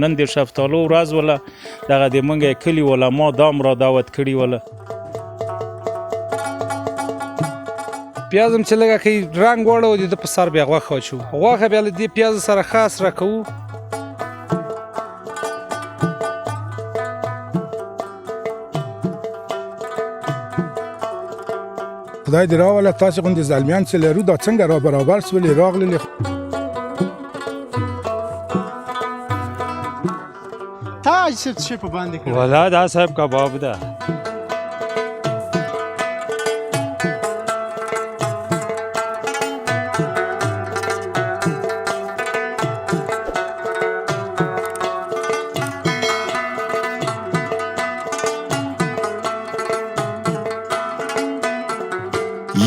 نن د شفتالو ورځ وله دغه د موږ کلي علما دام را دعوت کړي وله. پیاز هم چې لږه کوي رنګ واړو د ده په سر بیا غوښه واچوو. غوښه بیا له دې پیازو سره ښه سره کوو. خدای دې راوله تاسې غوندې زلمیان چې لرو دا څنګه را برابر سولې راغللې. تا حاجي صاحب څه شی په باندې کړی؟ والله دا صاحب کباب ده.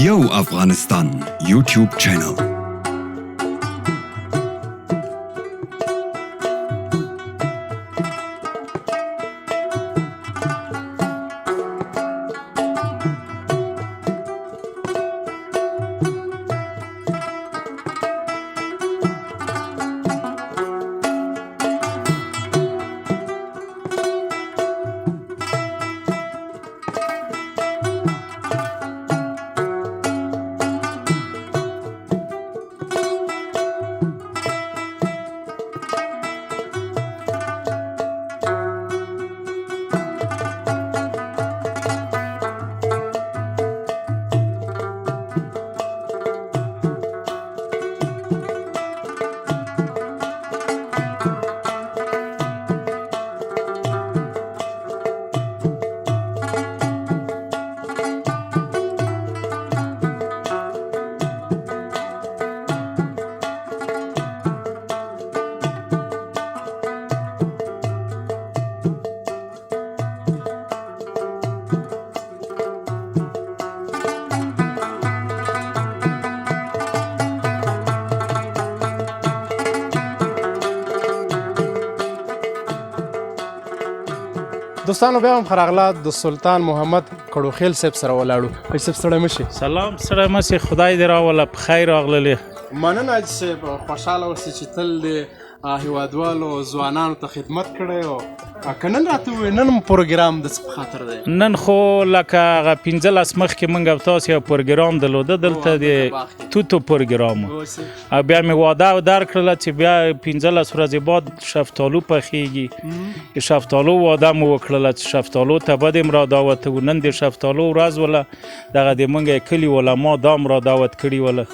Yo Afghanistan YouTube channel. دوستانو بیا هم ښه راغلاست. د سلطان محمد کړوخیل صاحب سره ولاړو. حاجي صاحب ستړی مه شئ. سلام سره مسې خدای دې راوله په خیر راغللې. مننه حاجي صاحب، خوشحاله اوسئ چې تل د هیوادوالو ځوانانو ته خدمت کړی. او که نن راته ووایې نن هم پروګرام د څه په خاطر دی؟ نن خو لکه هغه 15 مخکې موږ او تاسې یو پروګرام درلوده دلته د توتو پروګرام او بیا مې واده درکړله چې بیا 15 ورځې بعد شفتالو پخیږي. شفتالو واده مو وکړله چې شفتالو ته به دې م را دعوت و. نن د شفتالو ورځ وله دغه د موږ کلي علما دام را دعوت کړي وله.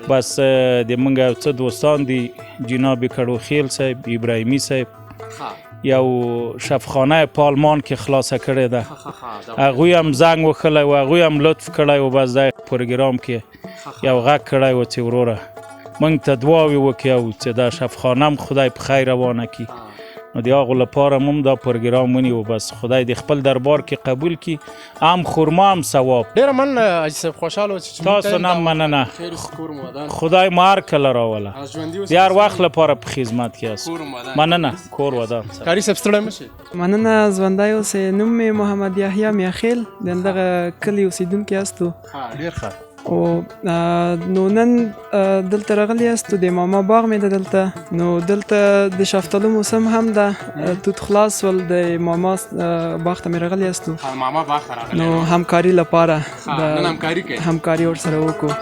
بس د موږ یو څه دوستان دي، جناب کړوخیل صاحب، ابراهیمي صاحب، یو شفخانه پالمان کې خلاصه کړې ده. هغوی هم زنګ وکړی و، هغوی هم لطف کړی و. بس د پروګرام کې یو غږ کړی و چې وروره موږ ته دعاوې وکړي او چې دا شفخانه هم خدای په خیر روانه کړي. نو د هغو لپاره هم دا پروګرام ونیو. بس خدای د خپل دربار کې قبول کړي، هم خورما هم ثواب. ډېره مننه حاجي صاحب، خوشحاله اوسئ. تاسو نه مننه، خدای مو هر کله راوله. د هر وخت لپاره په خدمت کې یاست. مننه. کور ودان. کاري صاحب ستړی مه شئ. مننه، ژوندی اوسئ. نوم مې محمد یحیی میاخیل د همدغه کلي اوسېدونکی یاستو. ډېر ښه. او نو نن دلته راغلی یاستو، د ماما باغ مې ده دلته. نو دلته د شفتالو موسم هم ده، توت خلاص ول. د ماما باغ ته مې راغلی یاستو. ماما باغ ته راغلی نو همکاري لپاره نن همکاري کوي. همکاري ورسره وکړو.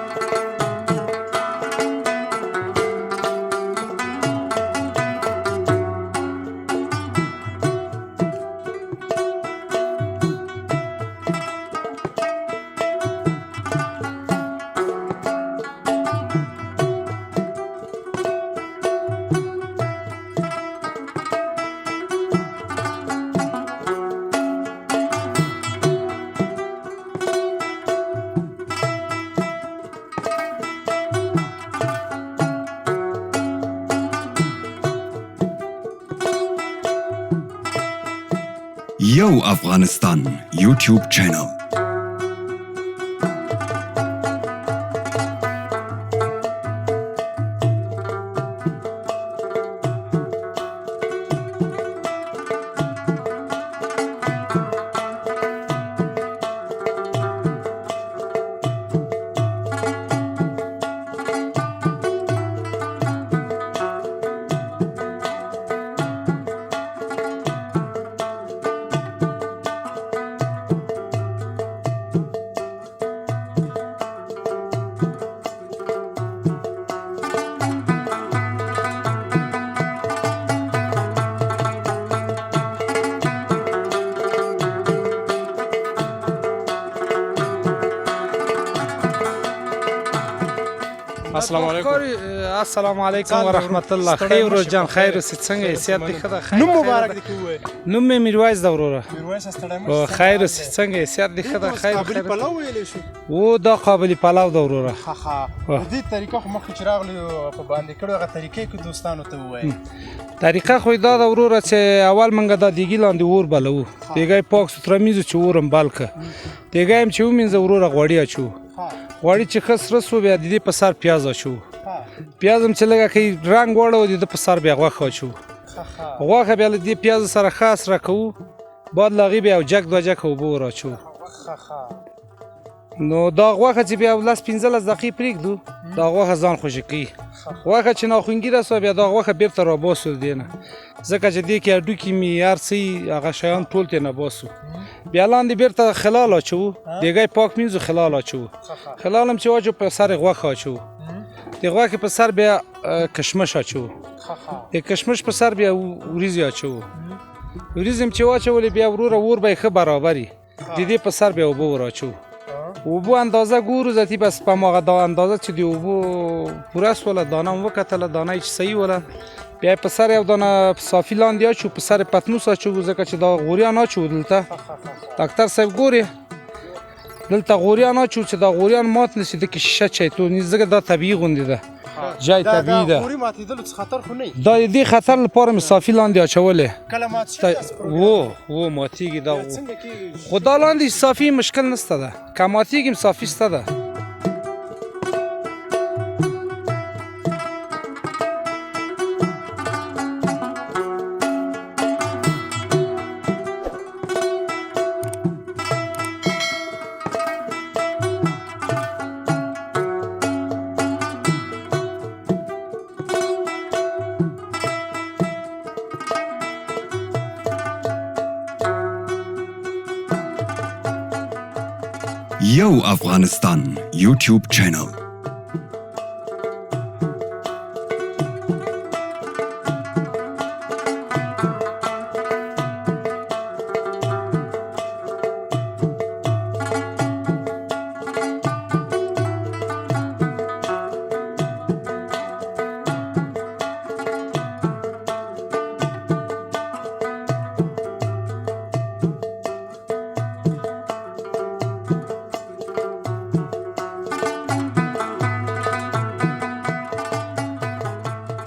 Yo Afghanistan YouTube channel. السلام علیکم السلام علیکم و رحمت الله. خیر ورځ جان، خیر اوسې، څنګه یې؟ صحت دې ښه ده؟ نوم مبارک دې کې ووایه. نوم مې میرویس ده وروره. میرویس ستړی مه شې. خیر اوسې، څنګه یې؟ صحت دې ښه ده؟ خیر قابلي پلو ویلی شو. و دا قابلي پلو ده وروره. د دې طریقه خو مخکې چې راغلي په باندې کړو هغه طریقې کې دوستانو ته ووایه. طریقه خو یې دا ده وروره چې اول موږ دا دیګي لاندې اور بلوو. دیګی پاک سوتره مینځو چې اور هم بل که. دیګی هم چې ومینځه وروره غوړي اچوو. غوړي چې ښه سره سو بیا د دې په سر پیاز اچوو. پیاز هم چې لږه کوي رنګ واړو د ده په سر بیا غوښه اچوو. غوښه بیا له دې پیازو سره ښه سره کوو. بعد له هغې بیا یو جګ دوه جګه اوبه ور اچوو. نو دا غوښه چې بیا 10-15 دقیقې پرېږدو، دا غوښه ځان خوشې کوي. غوښه چې ناخونګیره سوه بیا دا غوښه بېرته راباسو د دې نه، ځکه چې دې کې هډوکي مې هر څه هغه شیان ټول ترېنه باسو. بیا لاندې بېرته خلال اچوو. دیګی پاک مینځو، خلال اچوو. خلال هم چې واچو په سر یې غوښه اچوو. د غوښې په سر بیا کشمش اچوو. د کشمش په سر بیا وریځې اچوو. وریځې هم چې واچولې بیا وروره اور به یې ښه برابري. د دې په سر بیا اوبه ور اچوو. اوبو اندازه ګورو ذاتي بس په هماغه دا اندازه چې د اوبو پوره سوله، دانه هم وکتله، دانه یې چې صحیح وله. بیا په سر یو دانه صافي لاندې اچو، په سر پتنوس اچو، ځکه چې دا غوریان اچو دلته. ډاکټر صاحب ګورې دلته غوریان اچو چې دا غوریان مات نشي، د کې شیشه چایتو نه، ځکه دا طبیعي غوندې ده، جای طبیعي ده. دا غوري ماتېدلو څه خطر خو نه وي؟ دا د دې خطر لپاره مې صافي لاندې اچولې. کله مات شي و ماتېږي دا. خو دا لاندې صافي مشکل نشته ده، که ماتېږي هم صافي شته ده. Yo Afghanistan YouTube channel.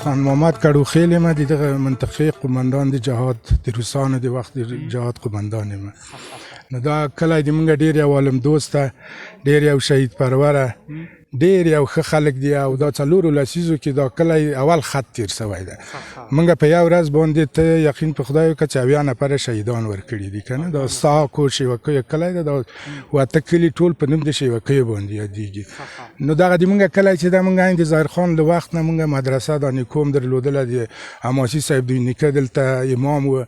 خان محمد کړوخیل یم، د دغه منطقې قومندان د جهاد، د روسانو د وخت د جهاد قومندان یم. نو دا کلی د موږ ډېر یو عالم دوسته، ډېر یو شهید پروره، ډېر یو ښه خلک دي. او دا څلورو لسیزو کې دا کلی اول خط تیر سوی ده. موږ په یو ورځ باندې ته یقین په خدای وکړه چې 80 نفره شهیدان ورکړي دي که نه. دا ساک و شیوکیو کلی ده، دا واته کلي ټول په نوم د شیوکیو باندې یادېږي. نو دغه د موږ کلی چې ده، موږ د ظاهر خان له وخت نه موږ مدرسه دا نیکو هم درلودله، د حماسي صاحب دوی نیکه دلته امام و.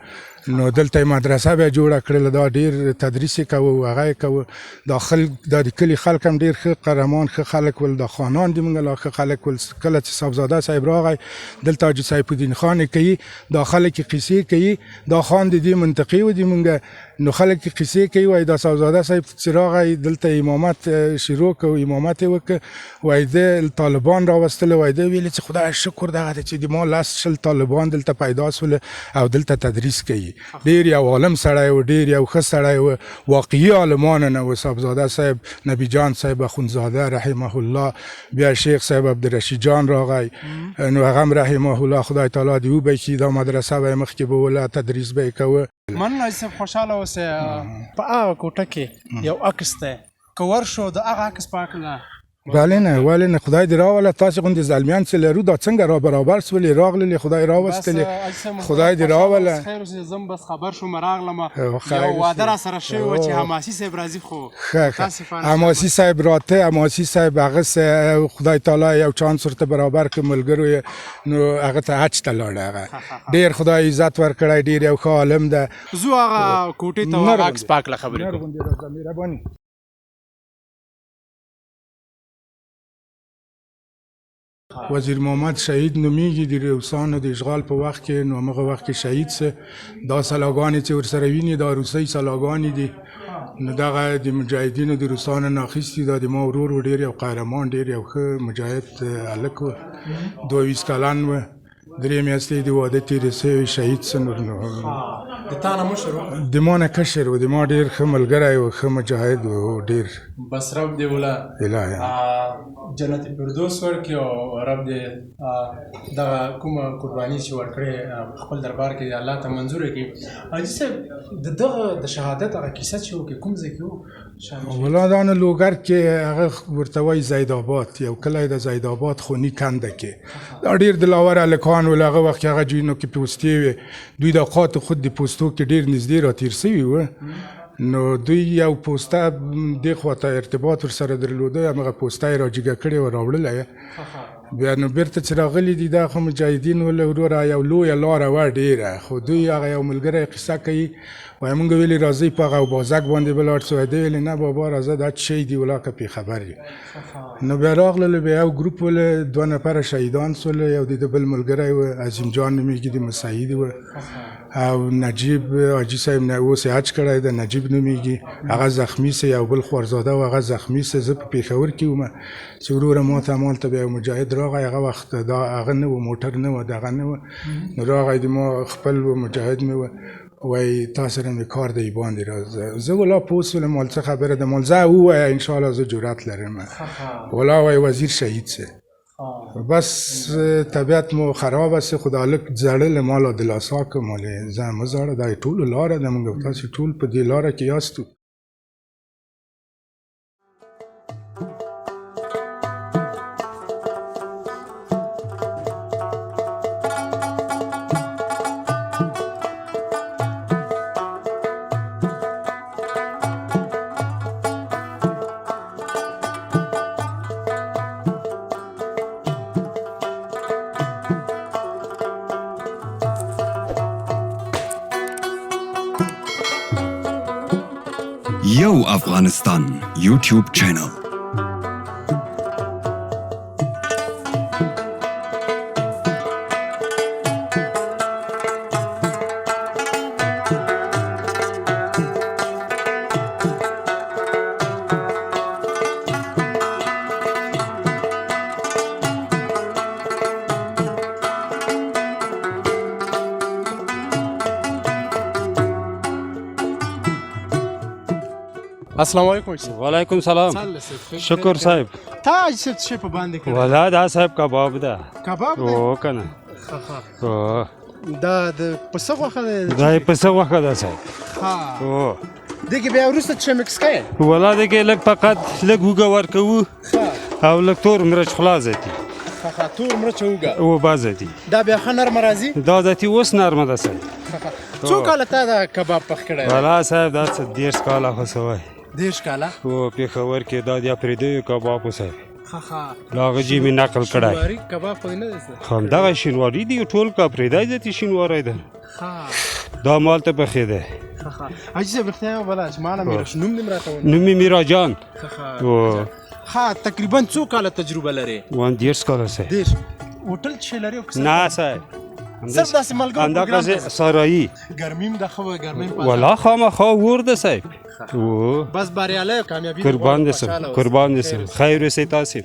نو دلته مدرسه بیا جوړه کړله، دا ډېر تدریس یې کوه، هغه یې کوه. دا خلک، دا د کلي خلک هم ډېر ښه قهرمان، ښه خلک ول. دا خانان د موږ لا ښه خلک ول. کله چې صاحبزاده صاحب راغی دلته حاجي سیف الدین خان یې کوي، دا خلک یې قصې کوي. دا خان د دې منطقې و د موږ، نو خلک یې قصې کوي. وایي دا صاحبزاده صاحب چې راغی دلته امامت شروع کړ، امامت یې وکړ. وایي د طالبان راوستله، وایي د ویلې چې خدای شکر دغه دی چې د ما 10 طالبان دلته پیدا سول او دلته تدریس کوي. ډېر یو عالم سړی و، ډېر یو ښه سړی و، واقعي عالمانه نه و. صاحبزاده صاحب، نبی جان صاحب اخوندزاده رحمه الله، بیا شیخ صاحب عبدالرشید جان راغی، نو هغه هم رحمه الله، خدای تعالی دې وبخښي. دا مدرسه به یې مخکې بوله، تدریس به یې کوه. مننه صاحب، خوشحاله اوسئ. په هغه کوټه کې یو عکس دی، که ورشو د هغه عکس په هکله ولې نه، ولې نه، خدای دې راوله. تاسې غوندې زلمیان چې لرو، دا څنګه را برابر سولې، راغللې، خدای راوستلې، خدای دې راوله. خیر اوسې، زه هم بس خبر شوم راغلم، یو واده را سره شوی و چې حماسي صاحب راځي. خو حماسي صاحب راته، حماسي صاحب هغه خدای تعالی یو چانس ورته برابر کړ، ملګرو یې، نو هغه ته حج ته لاړ. هغه ډېر خدای عزت ورکړی، ډېر یو ښه عالم ده. زو هغه کوټې ته عکس پاک له خبرې کوم. مهرباني. وزیر محمد شهید نومیږي، د روسانو د اشغال په وخت کې، نو هغه وخت کې شهید سه. دا سلاګانې چې ورسره ویني، دا روسۍ سلاګانې دي. نو دغه د مجاهدینو د روسانو نه اخیستي دا د ما ورور و ډېر یو قهرمان ډېر یو ښه مجاهد هلک و 22 کلن و 3 میاشتې د واده تېرې سوی شهید سه نور نو د تا نه مشر و د ما نه کشر و د ما ډېر ښه ملګری و ښه مجاهد و ډېر بس رب دې وله الهه جنت فردوس ورکړي او رب دې دغه کومه قرباني چې ورکړې خپل دربار کې الله ته منظوره کړي. حاجي صاحب د دغه د شهادت هغه کیسه چې وکړې کوم ځای کې و؟ ولا دا نه لوګر کې هغه ورته وایي زید آباد یو کلی د زید آباد خوني کنده کې دا ډېر دلاور هلکان ول هغه وخت هغه جوینو کې پوستې وې دوی د اوقاتو خود د پوستو کې ډېر نږدې راتېر سوي وه نو دوی یو پوسته دې خواته ارتباط ورسره درلوده همغه پوسته یې راجګه کړې وه راوړله بیا نو بیرته چې راغلي دي دا خو مجاهدین ول وروره یو لویه لاره وه ډېره خو دوی هغه یو ملګری قصه کوي وایي مونږ ویلې راځئ په هغه بازک باندې به لاړ سو دی ویلې نه بابا راځه دا څه شی دي ولا که پې خبر یې نو بیا راغلل بیا یو ګروپ ول 2 نفره شهیدان سول یو د بل ملګری و عظیم جان نومیږي د مساعد و او نجیب حاجي صاحب نه اوس یې حج کړی ده نجیب نومیږي هغه زخمي سه یو بل خوارزاده و هغه زخمي سه زه په پېښور کې وم چې وروره ما ته همالته بیا یو مجاهد راغی هغه وخت دا هغه نه و موټر نه و دغه نه و نو راغی د ما خپل و مجاهد مې و وای تا سره مې کار دی باندې راځه زه ولا پوس ولم مال څه خبره ده مال زه ووایه انشاءالله زه جرأت لرم ولا وای وزیر شهید سه بس طبیعت مو خراب است خدا لک زړل مال دلاسا که مال زه مه زړه دا ټول لاره ده موږ تاسو ټول په دې لاره کې یاستو Yo Afghanistan YouTube channel. السلام علیکم حاجي صاحب. وعلیکم سلام سال صاحب شکر صاحب تا حاجي صاحب څه په باندې کړی ولا دا صاحب کباب ده کباب دی او کنه او دا د پسه غوښه ده دا یې پسه غوښه ده صاحب ها او دغه بیا وروسته چې مکس کړي ولا د کې لږ فقط لږ وګه ورکوو او لږ تور مرچ خلاص دي ها تور مرچ وګه او باز دي دا بیا خنر مرضی دا ذاتی اوس نرمه ده صاحب څو کاله تا دا کباب پخ کړی ولا صاحب دا څه 10 کاله خو سوای 10 کاله او پېښور کې دا د افریدي کباب صاحب ها لاغه جی می نقل کړای شینواری کباب خو نه ده هم دغه شینواری دی ټول کا پریدای ذاتی شینواری ده ها دا مال ته بخیده ها حاجي صاحب اختیار ولا چې مالا مې نوم دې مراته نومي میرا جان او ها تقریبا څو کاله تجربه لري وان 10 کاله سه دیر هوټل چې لري نه صاحب صرف داسې ملګرو اندازه سارایی ګرمیم د خو ګرمیم ولا خامخا ورده صاحب او بس بریاله کامیابی قربان دې سه قربان دې سه خیر سه تاسو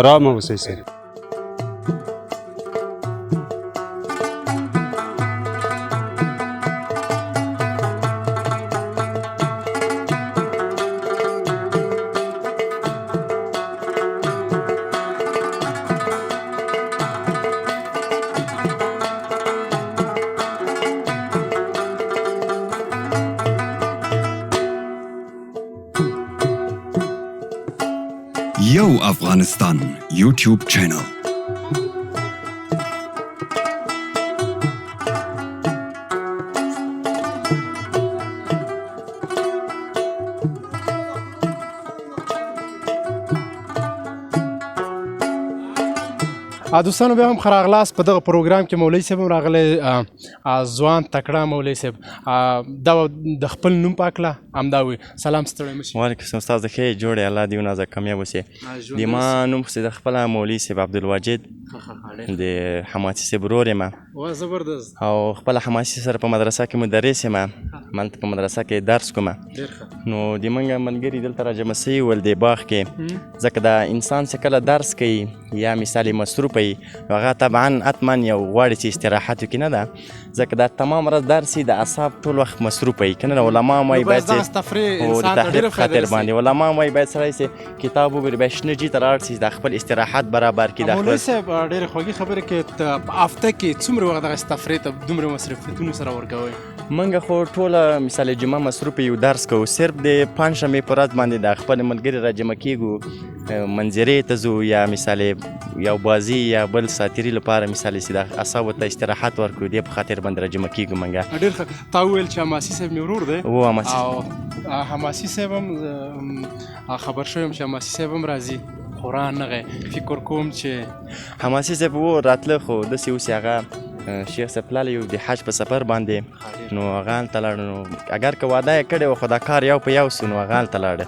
آرام اوسئ سه Yo Afghanistan YouTube channel. دوستانو بیا هم ښه راغلاست په دغه پروګرام کې مولوي صاحب هم راغلی ځوان تکړه مولوي صاحب دا د خپل نوم په هکله همدا وي سلام ستړی مه شي وعلیکم السلام استاد د ښې جوړې الله دې ونازه کامیاب اوسې د ما نوم خو د خپله مولوي صاحب عبدالواجد د حماسي صاحب ورور یم زبردست او خپله حماسي سره په مدرسه کې مدرس یم مالته په مدرسه کې درس کوم نو د موږ ملګري دلته راجمع سوي ول د باغ کې ځکه دا انسان چې کله درس کوي یا مثال مصروفه وي نو هغه طبعا حتما یو غواړي چې استراحت وکړي نه ده ځکه دا تمام ورځ درس د اعصاب ټول وخت مصروفه وي که نه علما هم وایي باید دغه تفریح انسان ته ډېره خاطر باندې علما هم وایي باید سړی چې کتاب وګوري باید شنه جي ته راوړ شي د خپل استراحت برابر کړي مولوي صاحب ډېرې خوږې خبرې کې په هفته کې څومره وخت دغسې تفریح ته دومره مصروفیتونو سره ورکوئ موږ خو ټوله مثال جمعه مصروف یو درس کوو صرف د پنجشنبې په ورځ باندې د خپل ملګري راجمع کیږو منظرې ته ځو یا مثال یو بازي یا بل ساتیري لپاره مثال چې د اعصابو ته استراحت ورکړو دې په خاطر باندې راجمع کیږو موږ ډېر ښه تا وویل چې حماسي صاحب مې ورور دی و حماسي او حماسي صاحب هم خبر شوی یم چې حماسي صاحب هم راځي خورا نغی فکر کوم چې حماسي صاحب و راتله خو داسې اوس هغه شیخ صاحب تللی و د حج په سفر باندې نو هغه هلته لاړو نو اگر که واده یې کړی و خو دا کار یو په یو سو نو هغه هلته لاړه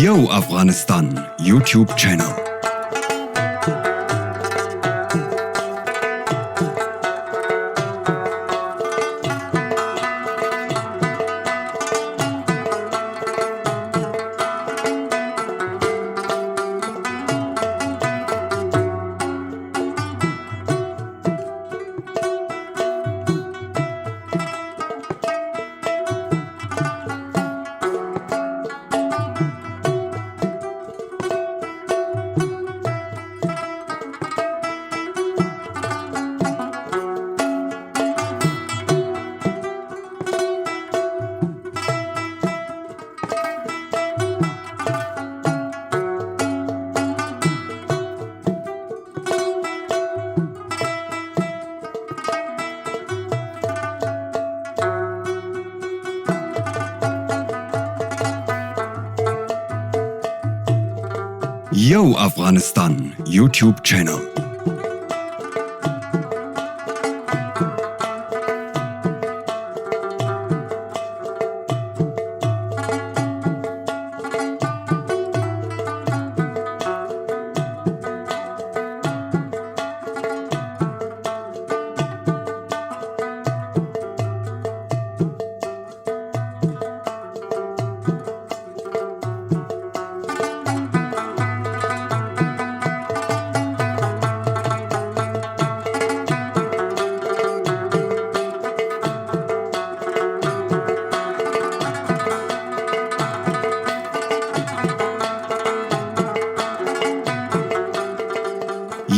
Yo Afghanistan YouTube channel. Yo Afghanistan YouTube channel.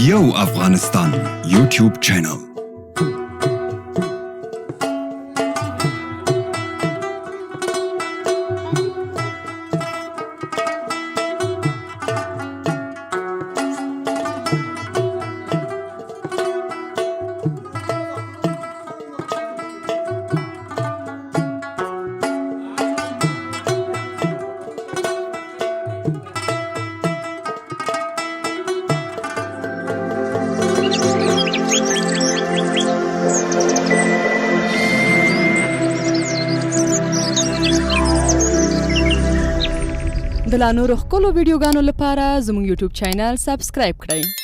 Yo Afghanistan YouTube channel. د لا نورو ښکلو ویډیوګانو لپاره زموږ یوټیوب چینل سبسکرایب کړئ.